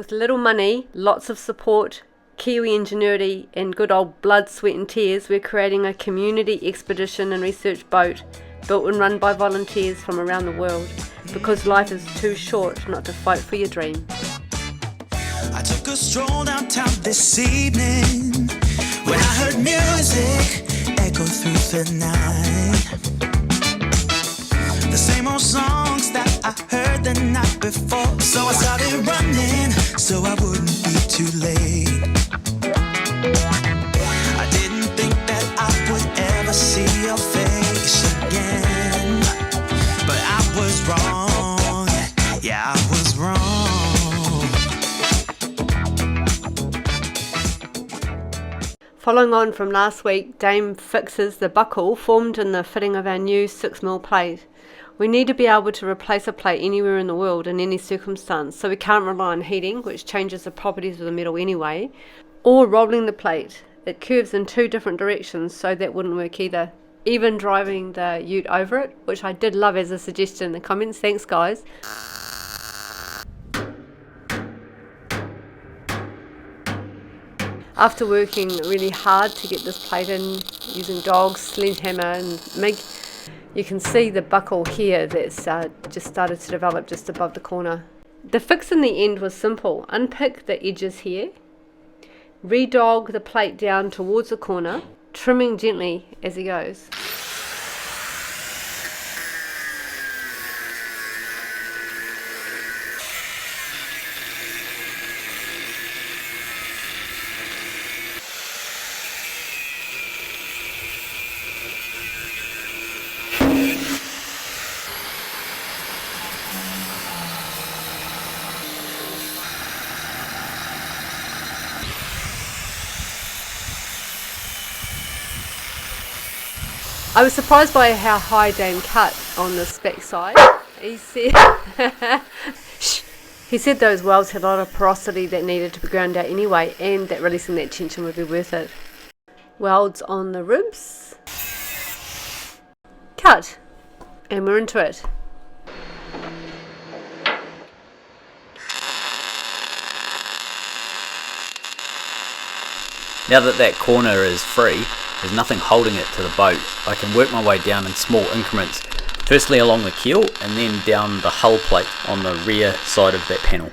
With little money, lots of support, Kiwi ingenuity and good old blood, sweat and tears, we're creating a community expedition and research boat built and run by volunteers from around the world, because life is too short not to fight for your dream. I took a stroll downtown this evening when I heard music echo through the night. The same old songs that I heard the night before. So I started running so I wouldn't be too late. I didn't think that I would ever see your face again, but I was wrong. Yeah, I was wrong. Following on from last week, Dame fixes the buckle formed in the fitting of our new 6mm plate. We need to be able to replace a plate anywhere in the world in any circumstance, so we can't rely on heating, which changes the properties of the metal anyway, or rolling the plate. It curves in two different directions, so that wouldn't work either. Even driving the ute over it, which I did love as a suggestion in the comments. Thanks, guys. After working really hard to get this plate in, using dogs, sledgehammer and MIG, you can see the buckle here that's just started to develop just above the corner. The fix in the end was simple. Unpick the edges here, re-dog the plate down towards the corner, trimming gently as he goes. I was surprised by how high Dame cut on this back side. He said he said those welds had a lot of porosity that needed to be ground out anyway, and that releasing that tension would be worth it. Welds on the ribs. Cut. And we're into it. Now that that corner is free, there's nothing holding it to the boat. I can work my way down in small increments, firstly along the keel and then down the hull plate on the rear side of that panel.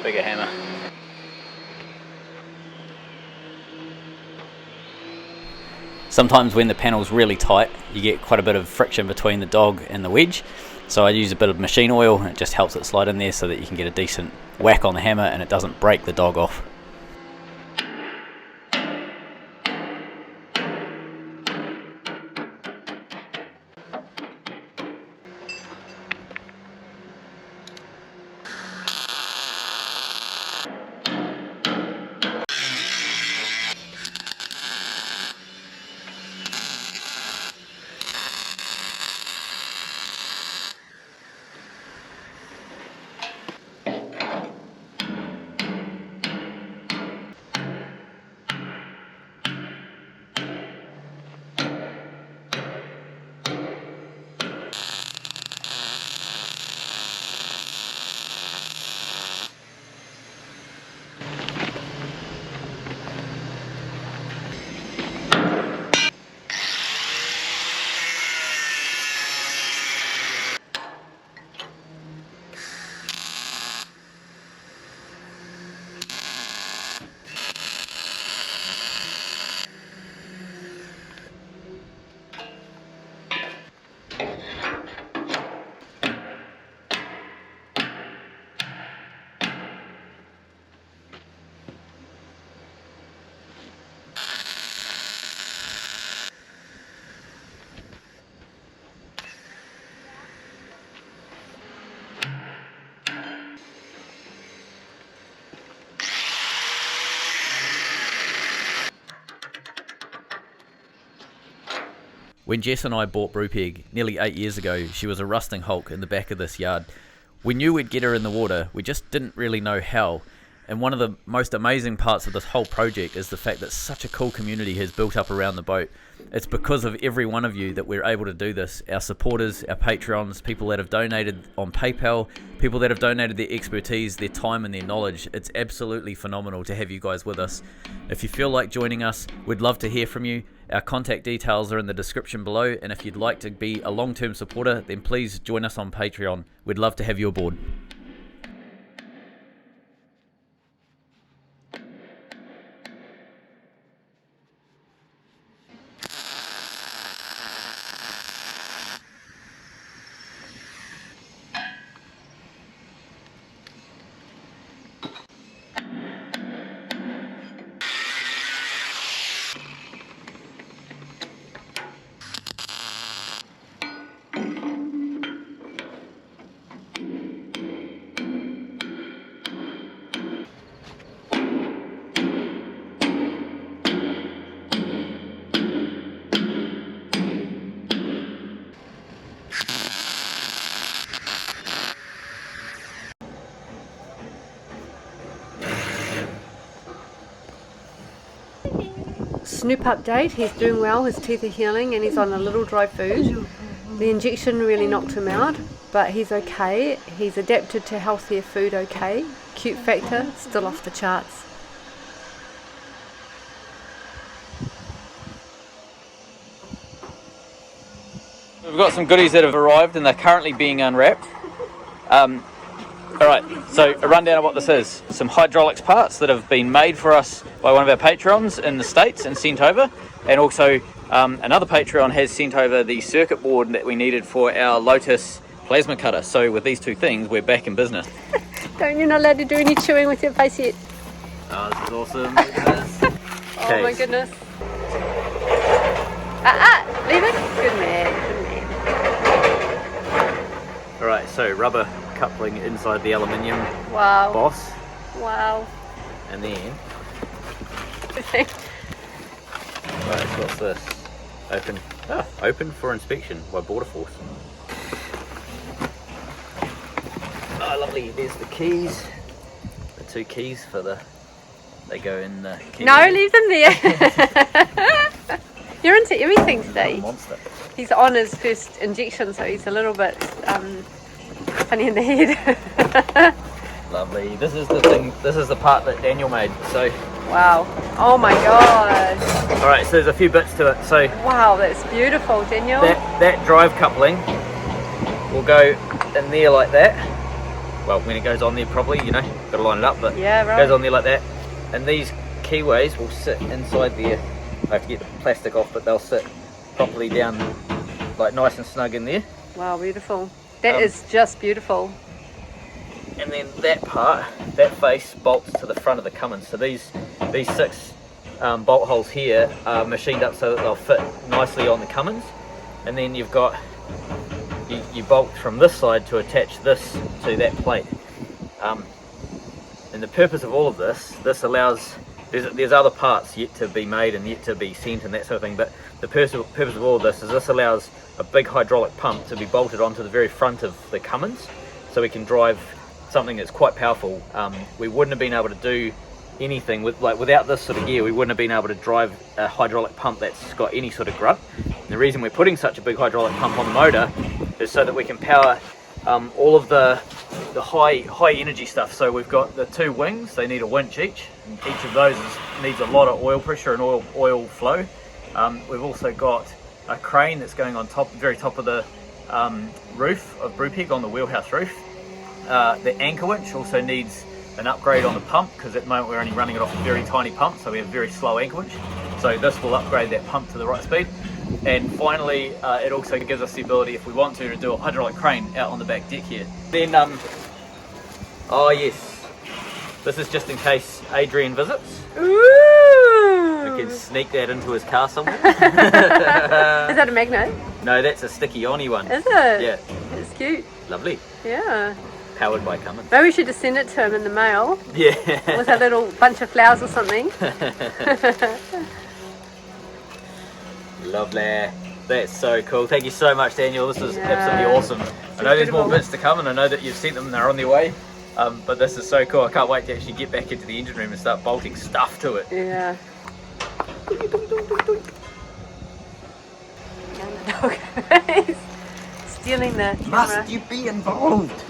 Bigger hammer. Sometimes when the panel's really tight, you get quite a bit of friction between the dog and the wedge. So I use a bit of machine oil and it just helps it slide in there so that you can get a decent whack on the hammer and it doesn't break the dog off. When Jess and I bought Brupeg nearly 8 years ago, she was a rusting hulk in the back of this yard. We knew we'd get her in the water, we just didn't really know how. And one of the most amazing parts of this whole project is the fact that such a cool community has built up around the boat. It's because of every one of you that we're able to do this. Our supporters, our Patreons, people that have donated on PayPal, people that have donated their expertise, their time and their knowledge. It's absolutely phenomenal to have you guys with us. If you feel like joining us, we'd love to hear from you. Our contact details are in the description below, and if you'd like to be a long-term supporter, then please join us on Patreon. We'd love to have you aboard. Snoop update, he's doing well, his teeth are healing and he's on a little dry food. The injection really knocked him out, but he's okay. He's adapted to healthier food okay. Cute factor, still off the charts. We've got some goodies that have arrived and they're currently being unwrapped. Alright, so a rundown of what this is. Some hydraulics parts that have been made for us by one of our patrons in the States and sent over. And also another Patreon has sent over the circuit board that we needed for our Lotus plasma cutter. So with these two things, we're back in business. You're not allowed to do any chewing with your face yet. Oh, this is awesome. Look at this. Oh my goodness. Leave it. Good man, good man. Alright, so rubber coupling inside the aluminium Wow. boss. Wow. And then, right, what's this? Open for inspection by Border Force. Oh, lovely. There's the keys. The two keys for they go in the key. No, leave them there. You're into everything today. Monster. He's on his first injection, so he's a little bit funny in the head. Lovely. This is the thing. This is the part that Daniel made. So. Wow. Oh my god. All right. So there's a few bits to it. So. Wow, that's beautiful, Daniel. That drive coupling will go in there like that. Well, when it goes on there properly, you know, got to line it up, but yeah, right. It goes on there like that. And these keyways will sit inside there. I have to get the plastic off, but they'll sit properly down, like nice and snug in there. Wow, beautiful. That is just beautiful. And then that part, that face bolts to the front of the Cummins. So these 6 bolt holes here are machined up so that they'll fit nicely on the Cummins. And then you've got, you bolt from this side to attach this to that plate. And the purpose of all of this allows, there's other parts yet to be made and yet to be sent and that sort of thing, but the purpose of all of this is this allows a big hydraulic pump to be bolted onto the very front of the Cummins, so we can drive something that's quite powerful. We wouldn't have been able to do anything without this sort of gear. We wouldn't have been able to drive a hydraulic pump that's got any sort of grunt. And the reason we're putting such a big hydraulic pump on the motor is so that we can power all of the high energy stuff. So we've got the 2 wings, they need a winch each. Each of those needs a lot of oil pressure and oil flow. We've also got a crane that's going on top, very top of the roof of Brupeg, on the wheelhouse roof. The anchor winch also needs an upgrade on the pump, because at the moment we're only running it off a very tiny pump, so we have a very slow anchor winch. So this will upgrade that pump to the right speed. And finally, it also gives us the ability, if we want to do a hydraulic crane out on the back deck here. Then, oh yes, this is just in case Adrian visits. Ooh! We can sneak that into his car somewhere. Is that a magnet? No, that's a sticky-on-y one. Is it? Yeah. It's cute. Lovely. Yeah. Powered by Cummins. Maybe we should just send it to him in the mail. Yeah. With a little bunch of flowers or something. Lovely. That's so cool. Thank you so much, Daniel. This is absolutely awesome. I know there's more bits to come, and I know that you've sent them and they're on their way. But this is so cool. I can't wait to actually get back into the engine room and start bolting stuff to it. Yeah. And the dog is stealing the camera. Must you be involved?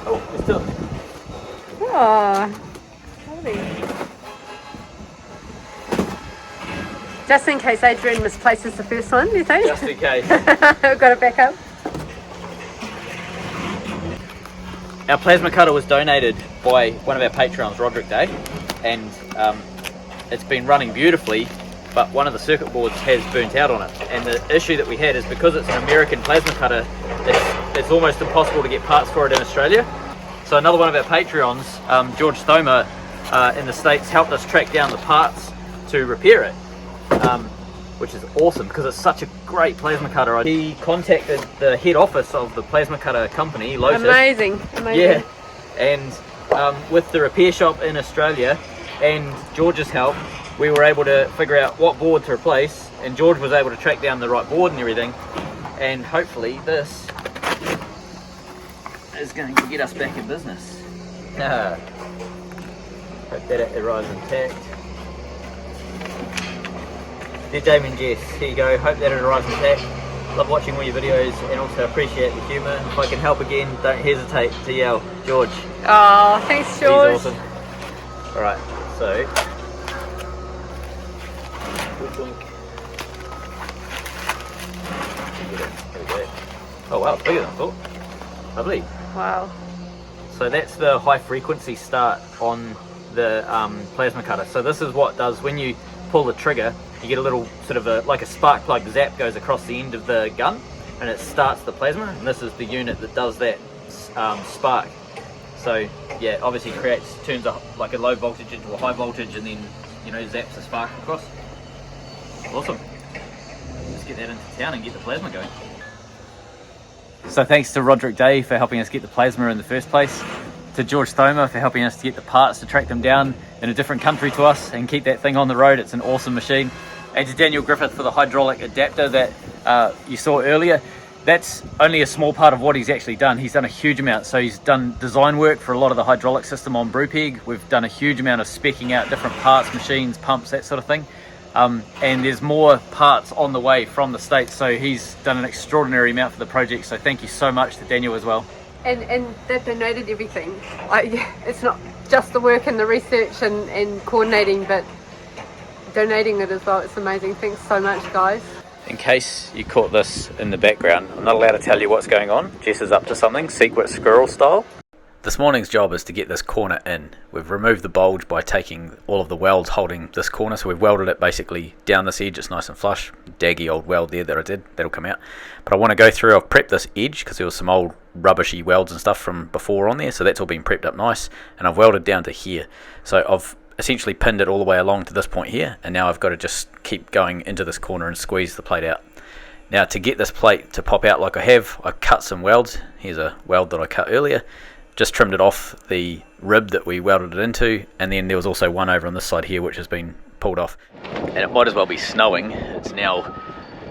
Oh, it's still. Oh, lovely. Just in case Adrian misplaces the first one, do you think? Just in case. We've got it back up. Our plasma cutter was donated by one of our Patreons, Roderick Day, and it's been running beautifully, but one of the circuit boards has burnt out on it. And the issue that we had is because it's an American plasma cutter, it's almost impossible to get parts for it in Australia. So another one of our Patreons, George Thoma in the States, helped us track down the parts to repair it. Which is awesome because it's such a great plasma cutter. He contacted the head office of the plasma cutter company, Lotus. Amazing. Yeah, and with the repair shop in Australia and George's help, we were able to figure out what board to replace, and George was able to track down the right board and everything, and hopefully this is going to get us back in business. Hope that arrives intact. Dear Damon and Jess, here you go, hope that it arrives intact. Love watching all your videos and also appreciate the humour. If I can help again, don't hesitate to yell, George. Oh, thanks George. He's awesome. Alright, so... Oh wow, it's bigger than I thought. Lovely. Wow. So that's the high frequency start on the plasma cutter. So this is what does when you pull the trigger, you get a little sort of like a spark plug zap goes across the end of the gun and it starts the plasma, and this is the unit that does that spark. So yeah, obviously turns like a low voltage into a high voltage and then, you know, zaps the spark across. Awesome. Let's get that into town and get the plasma going. So thanks to Roderick Day for helping us get the plasma in the first place, to George Thoma for helping us to get the parts to track them down in a different country to us and keep that thing on the road. It's an awesome machine. And to Daniel Griffith for the hydraulic adapter that you saw earlier. That's only a small part of what he's actually done. He's done a huge amount. So he's done design work for a lot of the hydraulic system on Brupeg. We've done a huge amount of speccing out different parts, machines, pumps, that sort of thing. And there's more parts on the way from the States. So he's done an extraordinary amount for the project. So thank you so much to Daniel as well. And they've donated everything. It's not just the work and the research and coordinating, but donating it as well. It's amazing. Thanks so much, guys. In case you caught this in the background, I'm not allowed to tell you what's going on. Jess is up to something, secret squirrel style. This morning's job is to get this corner in. We've removed the bulge by taking all of the welds holding this corner, so we've welded it basically down this edge. It's nice and flush. Daggy old weld there that I did, that'll come out. But I want to go through, I've prepped this edge because there was some old rubbishy welds and stuff from before on there, so that's all been prepped up nice, and I've welded down to here. So I've essentially pinned it all the way along to this point here, and now I've got to just keep going into this corner and squeeze the plate out. Now to get this plate to pop out like I have, I cut some welds. Here's a weld that I cut earlier. Just trimmed it off the rib that we welded it into, and then there was also one over on this side here which has been pulled off. And it might as well be snowing. It's now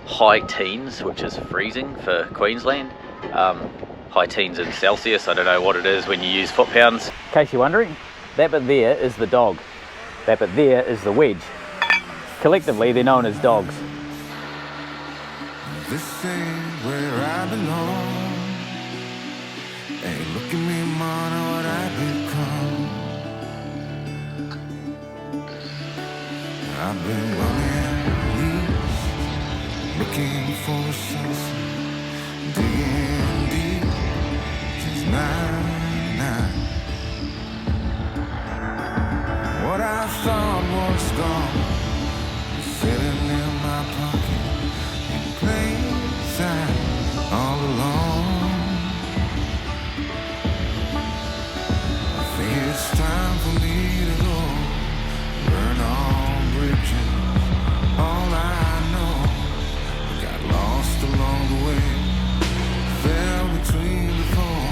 high teens, which is freezing for Queensland. High teens in Celsius, I don't know what it is when you use foot pounds. In case you're wondering, that bit there is the dog. That bit there is the wedge. Collectively they're known as dogs. This ain't where I belong. Hey, look at me, man, what I become. I've been running east, looking for a source, digging deep since 99. What I thought was gone was sitting in my pocket in plain sight all along. I think it's time for me to go, burn all bridges. All I know, I got lost along the way, fell between the four,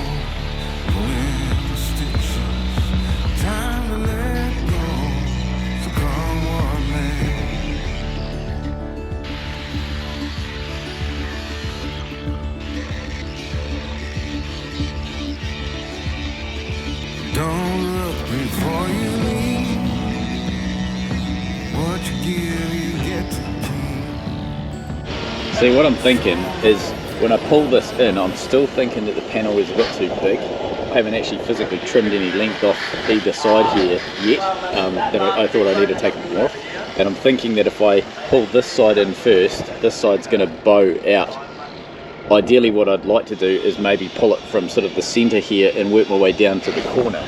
pulling the stitches. Time to let go, See, what I'm thinking is when I pull this in, I'm still thinking that the panel is a bit too big. I haven't actually physically trimmed any length off either side here yet, that I thought I need to take more off. And I'm thinking that if I pull this side in first, this side's going to bow out. Ideally what I'd like to do is maybe pull it from sort of the centre here and work my way down to the corner.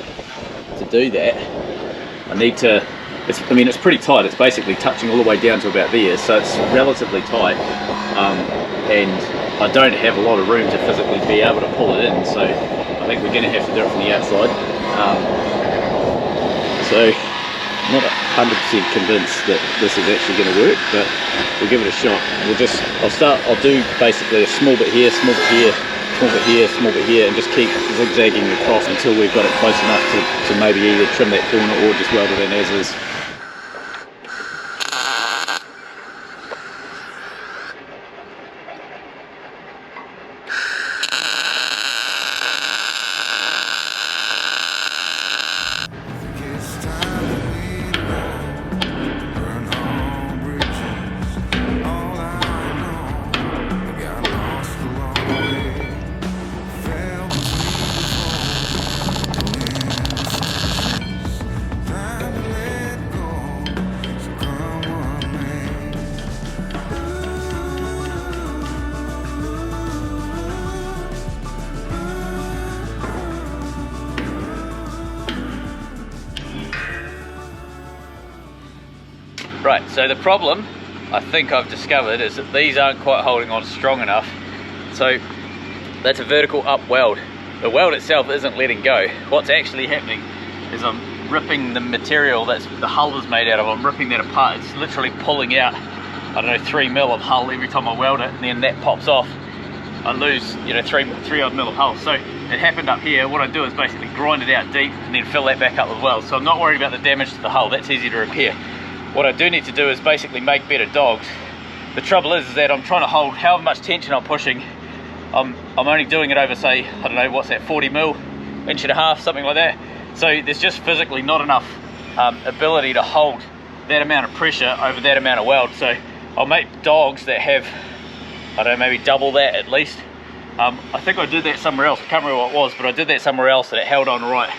To do that, I need to, it's pretty tight, it's basically touching all the way down to about there, so it's relatively tight, and I don't have a lot of room to physically be able to pull it in, so I think we're going to have to do it from the outside. So I'm not 100% convinced that this is actually going to work, but we'll give it a shot. I'll do basically a small bit here, small bit here, small bit here, small bit here, and just keep zigzagging across until we've got it close enough to maybe either trim that corner or just weld it in as is. Right, so the problem I think I've discovered is that these aren't quite holding on strong enough. So that's a vertical up weld. The weld itself isn't letting go. What's actually happening is I'm ripping the material that's the hull is made out of, I'm ripping that apart. It's literally pulling out, I don't know, 3 mil of hull every time I weld it, and then that pops off. I lose, you know, 3 odd mil of hull. So it happened up here. What I do is basically grind it out deep and then fill that back up with weld. So I'm not worried about the damage to the hull, that's easy to repair. What I do need to do is basically make better dogs. The trouble is that I'm trying to hold however much tension I'm pushing. I'm only doing it over, say, I don't know, what's that, 40 mil, inch and a half, something like that. So there's just physically not enough ability to hold that amount of pressure over that amount of weld. So I'll make dogs that have, I don't know, maybe double that at least. I think I did that somewhere else, I can't remember what it was, but I did that somewhere else and it held on right.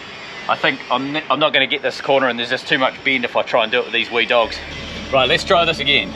I think I'm not going to get this corner, and there's just too much bend if I try and do it with these wee dogs. Right, let's try this again.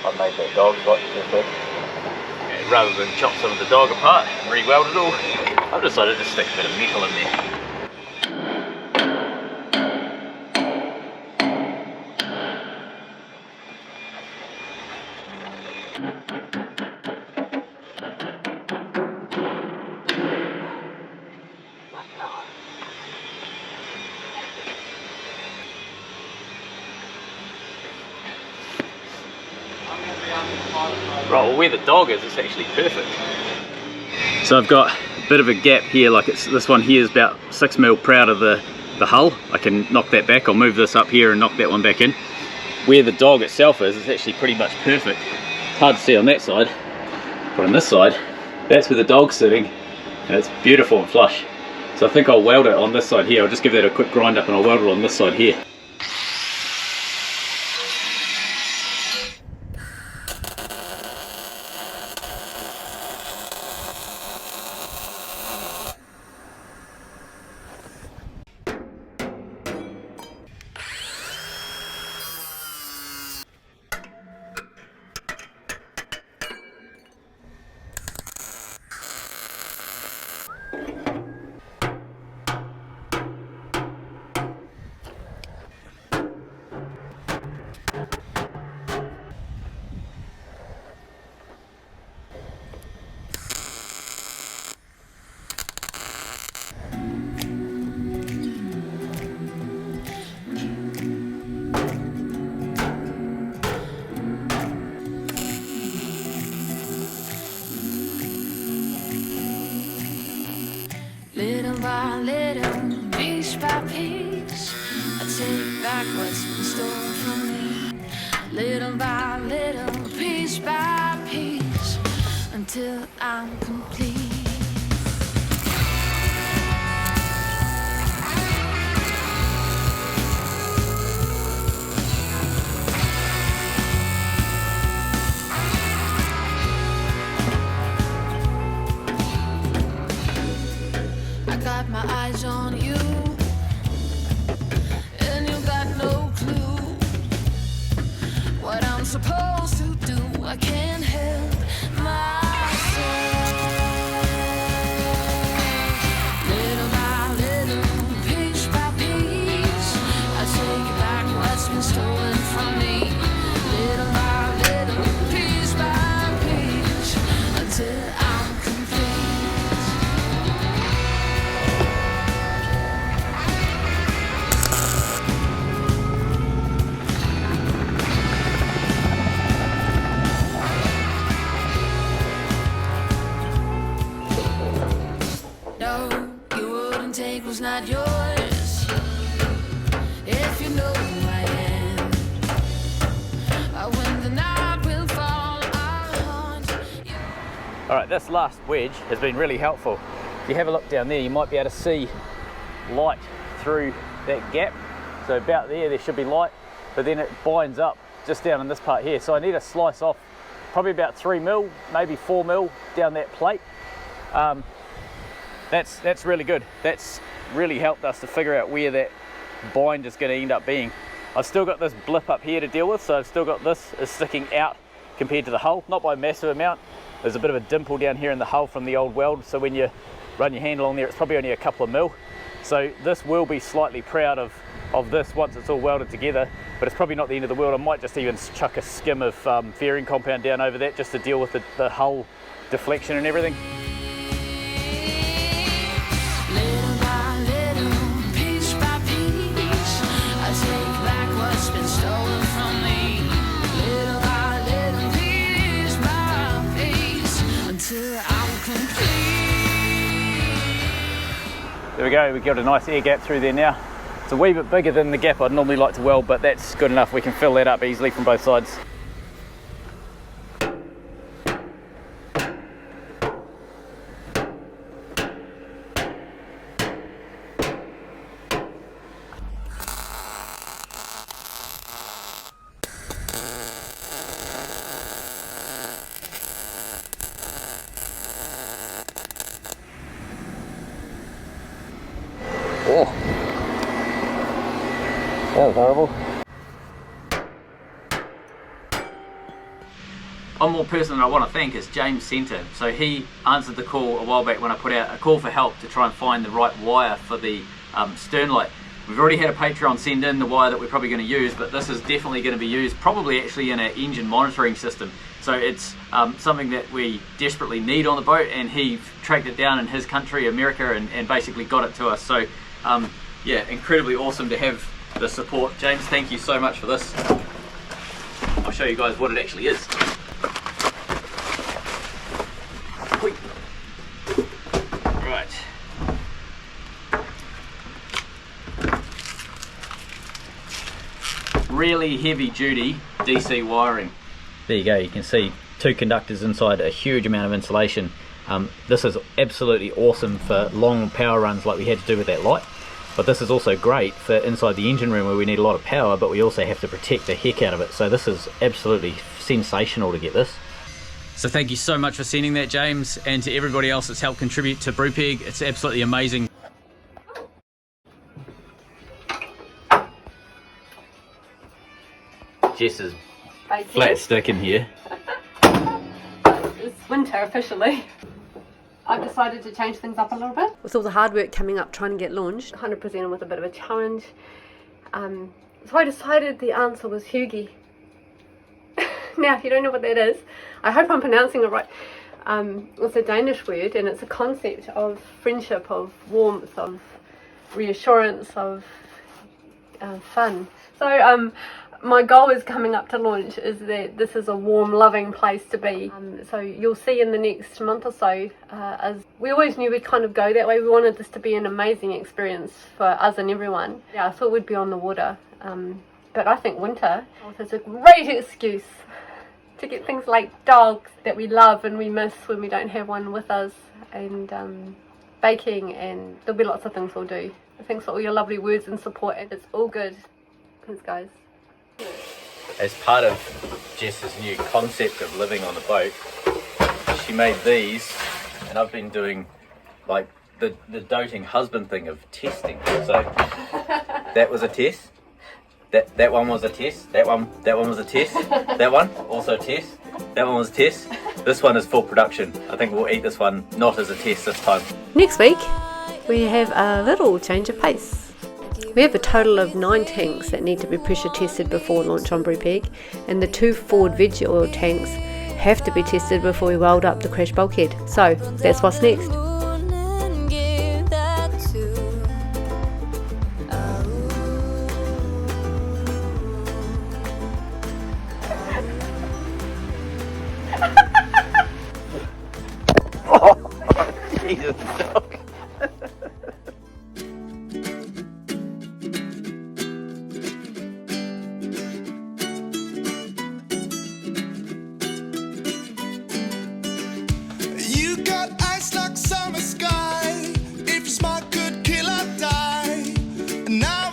I made that dog right perfect. And rather than chop some of the dog apart and re-weld it all, I've decided to stick a bit of metal in there. Right, well, where the dog is, it's actually perfect. So I've got a bit of a gap here, like this one here is about 6 mil proud of the hull. I can knock that back, I'll move this up here and knock that one back in. Where the dog itself is, it's actually pretty much perfect. It's hard to see on that side, but on this side, that's where the dog's sitting, and it's beautiful and flush. So I think I'll weld it on this side here. I'll just give that a quick grind up and I'll weld it on this side here. by little, piece by piece, I take back what's been stolen from me. Little by little, piece by piece, until I'm complete. I got my eyes on you, and you got no clue what I'm supposed to do. I can't help myself. Little by little, piece by piece, I take back what's been stolen from me. Little by little, piece by piece, until I'm complete. No, you wouldn't take what's not yours. If you know who I am, when the night will fall, I'll haunt you. Alright, this last wedge has been really helpful. If you have a look down there, you might be able to see light through that gap. So about there should be light, but then it binds up just down in this part here. So I need to slice off probably about 3 mil, maybe 4 mil down that plate. That's really good. That's really helped us to figure out where that bind is going to end up being. I've still got this blip up here to deal with, so I've still got this is sticking out compared to the hull, not by a massive amount. There's a bit of a dimple down here in the hull from the old weld, so when you run your hand along there, it's probably only a couple of mil. So this will be slightly proud of this once it's all welded together, but it's probably not the end of the world. I might just even chuck a skim of fairing compound down over that just to deal with the hull deflection and everything. Little by little, piece by piece, I take back what's been stolen from me. Little by little, piece by piece, until I'm complete. There we go, we've got a nice air gap through there now. It's a wee bit bigger than the gap I'd normally like to weld, but that's good enough. We can fill that up easily from both sides. Oh, that was horrible. One more person that I want to thank is James Centre. So he answered the call a while back when I put out a call for help to try and find the right wire for the stern light. We've already had a Patreon send in the wire that we're probably going to use, but this is definitely going to be used probably actually in our engine monitoring system. So it's something that we desperately need on the boat, and he tracked it down in his country, America, and basically got it to us. So yeah, incredibly awesome to have the support. James, thank you so much for this. I'll show you guys what it actually is. Right. Really heavy duty DC wiring. There you go, you can see 2 conductors inside, a huge amount of insulation. This is absolutely awesome for long power runs like we had to do with that light, but this is also great for inside the engine room where we need a lot of power, but we also have to protect the heck out of it. So this is absolutely sensational to get this. So thank you so much for sending that, James, and to everybody else that's helped contribute to Brupeg. It's absolutely amazing. Jess is flat stick in here. It's winter officially. I've decided to change things up a little bit. With all the hard work coming up trying to get launched, 100% with a bit of a challenge. So I decided the answer was Hoodies. Now, if you don't know what that is, I hope I'm pronouncing it right. It's a Danish word, and it's a concept of friendship, of warmth, of reassurance, of fun. So my goal is coming up to launch is that this is a warm, loving place to be. So you'll see in the next month or so, as we always knew we'd kind of go that way. We wanted this to be an amazing experience for us and everyone. Yeah, I thought we'd be on the water. But I think winter is a great excuse to get things like dogs that we love and we miss when we don't have one with us, and baking, and there'll be lots of things we'll do. Thanks for all your lovely words and support, and it's all good. Thanks, guys. As part of Jess's new concept of living on a boat, she made these, and I've been doing like the doting husband thing of testing. So that was a test. That one was a test. That one was a test. That one also a test. That one was a test. This one is full production. I think we'll eat this one not as a test this time. Next week, we have a little change of pace. We have a total of 9 tanks that need to be pressure tested before launch on Brupeg, and the 2 Ford veg oil tanks have to be tested before we weld up the crash bulkhead. So that's what's next. Jesus, dog. You got ice like summer sky. If you're smart, could kill or die. And now